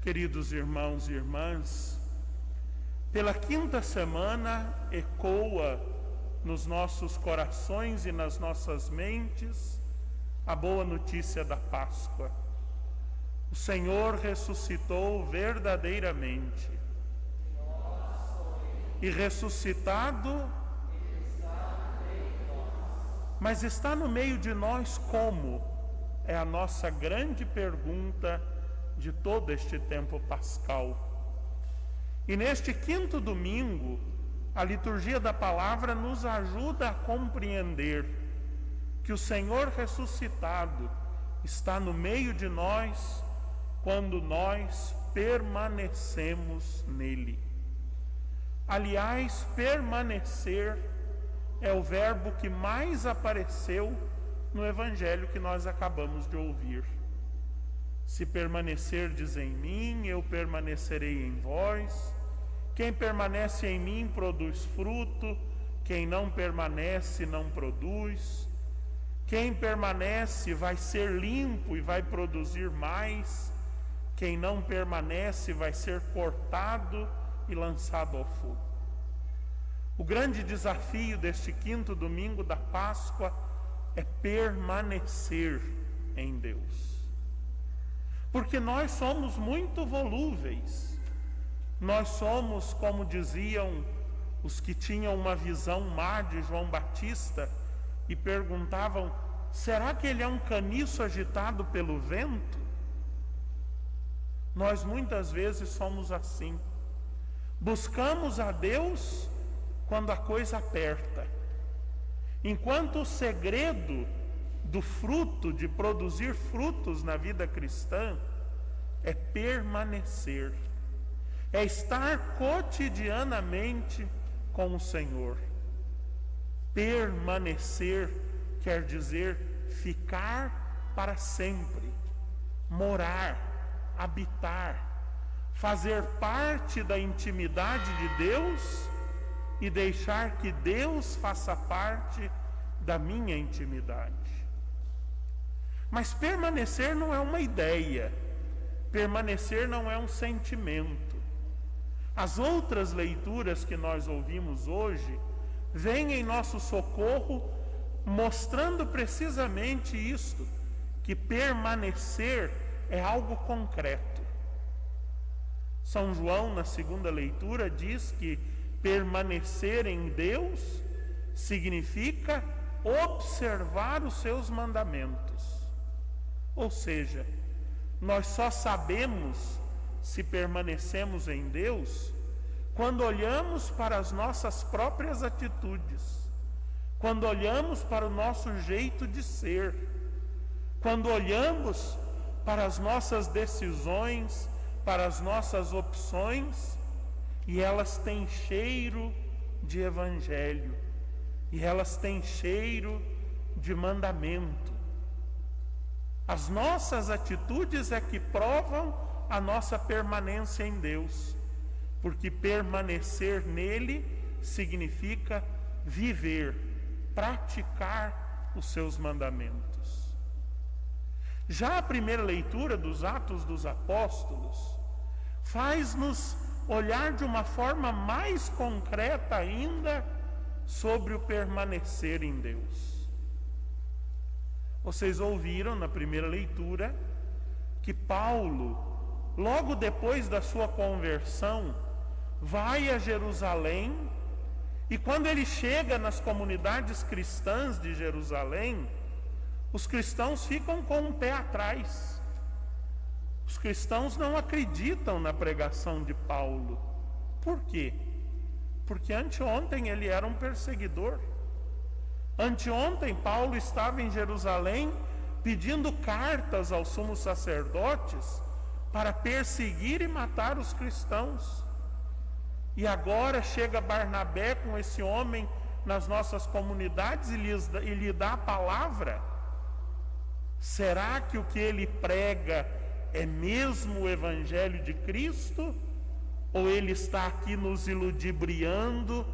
Queridos irmãos e irmãs, pela quinta semana ecoa nos nossos corações e nas nossas mentes a boa notícia da Páscoa. O Senhor ressuscitou verdadeiramente. E ressuscitado, mas está no meio de nós como? É a nossa grande pergunta de todo este tempo pascal. E neste quinto domingo, a liturgia da palavra nos ajuda a compreender que o Senhor ressuscitado está no meio de nós quando nós permanecemos nele. Aliás, permanecer é o verbo que mais apareceu no evangelho que nós acabamos de ouvir. Se permanecerdes em mim, eu permanecerei em vós. Quem permanece em mim produz fruto, quem não permanece não produz. Quem permanece vai ser limpo e vai produzir mais. Quem não permanece vai ser cortado e lançado ao fogo. O grande desafio deste quinto domingo da Páscoa é permanecer em Deus. Porque nós somos muito volúveis. Nós somos, como diziam os que tinham uma visão má de João Batista e perguntavam: será que ele é um caniço agitado pelo vento? Nós muitas vezes somos assim. Buscamos a Deus quando a coisa aperta. Enquanto o segredo do fruto, de produzir frutos na vida cristã, é permanecer, é estar cotidianamente com o Senhor. Permanecer quer dizer ficar para sempre, morar, habitar, fazer parte da intimidade de Deus e deixar que Deus faça parte da minha intimidade. Mas permanecer não é uma ideia, permanecer não é um sentimento. As outras leituras que nós ouvimos hoje vêm em nosso socorro, mostrando precisamente isto, que permanecer é algo concreto. São João, na segunda leitura, diz que permanecer em Deus significa observar os seus mandamentos. Ou seja, nós só sabemos se permanecemos em Deus quando olhamos para as nossas próprias atitudes, quando olhamos para o nosso jeito de ser, quando olhamos para as nossas decisões, para as nossas opções, e elas têm cheiro de evangelho, e elas têm cheiro de mandamento. As nossas atitudes é que provam a nossa permanência em Deus, porque permanecer nele significa viver, praticar os seus mandamentos. Já a primeira leitura dos Atos dos Apóstolos faz-nos olhar de uma forma mais concreta ainda sobre o permanecer em Deus. Vocês ouviram na primeira leitura que Paulo, logo depois da sua conversão, vai a Jerusalém, e quando ele chega nas comunidades cristãs de Jerusalém, os cristãos ficam com um pé atrás. Os cristãos não acreditam na pregação de Paulo. Por quê? Porque anteontem ele era um perseguidor. Anteontem Paulo estava em Jerusalém pedindo cartas aos sumos sacerdotes para perseguir e matar os cristãos. E agora chega Barnabé com esse homem nas nossas comunidades e lhe dá a palavra. Será que o que ele prega é mesmo o Evangelho de Cristo? Ou ele está aqui nos iludibriando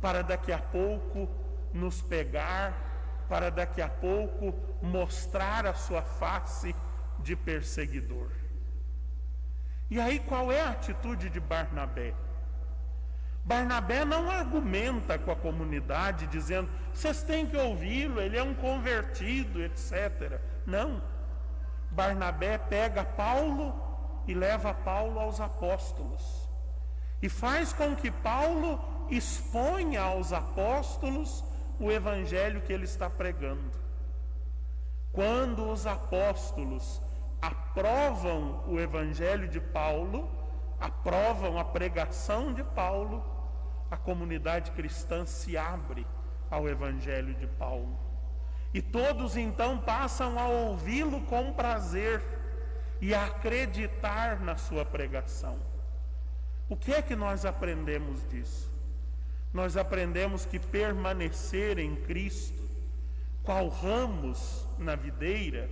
para daqui a pouco nos pegar, para daqui a pouco mostrar a sua face de perseguidor? E aí qual é a atitude de Barnabé? Barnabé não argumenta com a comunidade dizendo, vocês têm que ouvi-lo, ele é um convertido, etc. Não. Barnabé pega Paulo e leva Paulo aos apóstolos. E faz com que Paulo exponha aos apóstolos o evangelho que ele está pregando. Quando os apóstolos aprovam o evangelho de Paulo, aprovam a pregação de Paulo, a comunidade cristã se abre ao evangelho de Paulo. E todos então passam a ouvi-lo com prazer e a acreditar na sua pregação. O que é que nós aprendemos disso? Nós aprendemos que permanecer em Cristo, qual ramos na videira,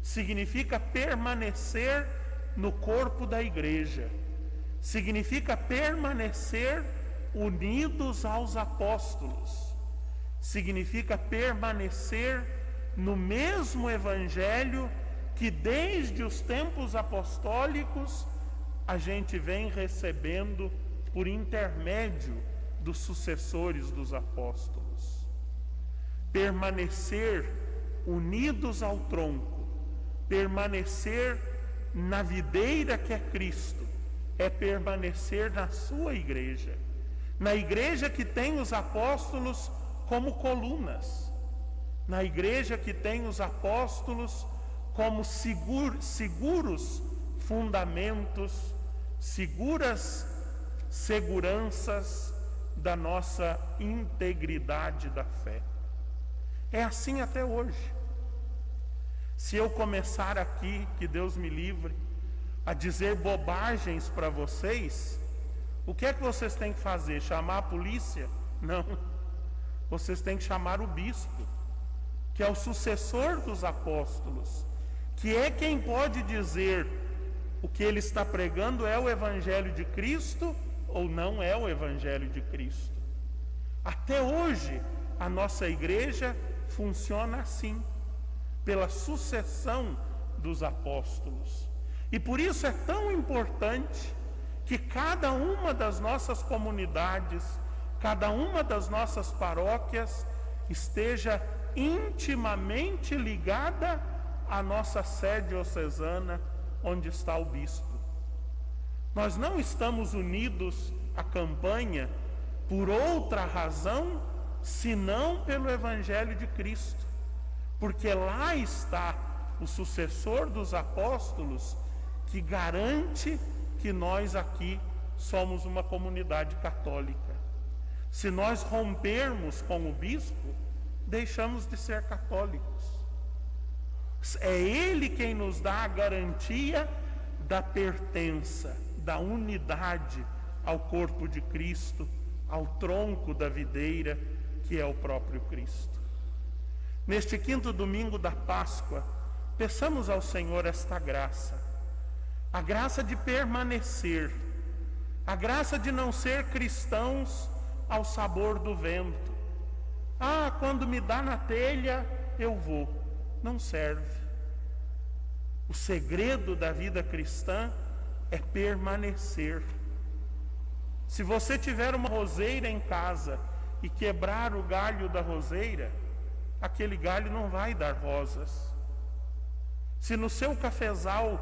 significa permanecer no corpo da igreja, significa permanecer unidos aos apóstolos, significa permanecer no mesmo evangelho que desde os tempos apostólicos a gente vem recebendo por intermédio dos sucessores dos apóstolos. Permanecer unidos ao tronco, permanecer na videira que é Cristo, é permanecer na sua igreja, na igreja que tem os apóstolos como colunas, na igreja que tem os apóstolos como seguros fundamentos, seguras seguranças da nossa integridade da fé. É assim até hoje. Se eu começar aqui, que Deus me livre, a dizer bobagens para vocês, o que é que vocês têm que fazer? Chamar a polícia? Não. Vocês têm que chamar o bispo, que é o sucessor dos apóstolos, que é quem pode dizer o que ele está pregando é o evangelho de Cristo ou não é o evangelho de Cristo. Até hoje, a nossa igreja funciona assim, pela sucessão dos apóstolos. E por isso é tão importante que cada uma das nossas comunidades, cada uma das nossas paróquias esteja intimamente ligada à nossa sede diocesana, onde está o bispo. Nós não estamos unidos à campanha por outra razão, senão pelo evangelho de Cristo, porque lá está o sucessor dos apóstolos que garante que nós aqui somos uma comunidade católica. Se nós rompermos com o bispo, deixamos de ser católicos. É ele quem nos dá a garantia da pertença, da unidade ao corpo de Cristo, ao tronco da videira, que é o próprio Cristo. Neste quinto domingo da Páscoa, peçamos ao Senhor esta graça, a graça de permanecer, a graça de não ser cristãos ao sabor do vento. Ah, quando me dá na telha, eu vou. Não serve. O segredo da vida cristã é permanecer. Se você tiver uma roseira em casa e quebrar o galho da roseira, aquele galho não vai dar rosas. Se no seu cafezal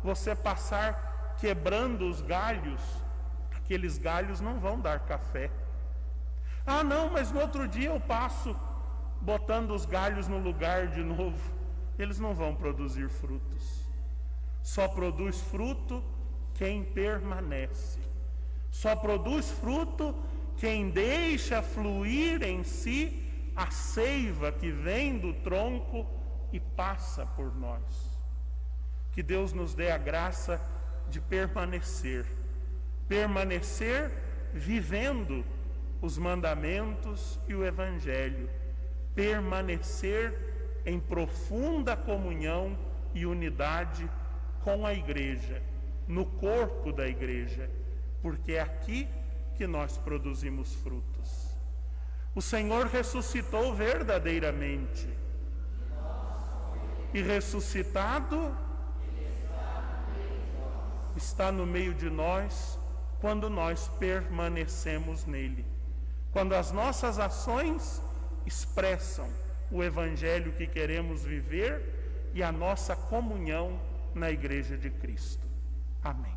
você passar quebrando os galhos, aqueles galhos não vão dar café. Ah, não, mas no outro dia eu passo botando os galhos no lugar de novo. Eles não vão produzir frutos. Só produz fruto quem permanece. Só produz fruto quem deixa fluir em si a seiva que vem do tronco e passa por nós. Que Deus nos dê a graça de permanecer. Permanecer vivendo os mandamentos e o Evangelho. Permanecer em profunda comunhão e unidade com a igreja, no corpo da igreja, porque é aqui que nós produzimos frutos. O Senhor ressuscitou verdadeiramente, e ressuscitado está no meio de nós quando nós permanecemos nele. Quando as nossas ações expressam o evangelho que queremos viver e a nossa comunhão na Igreja de Cristo. Amém.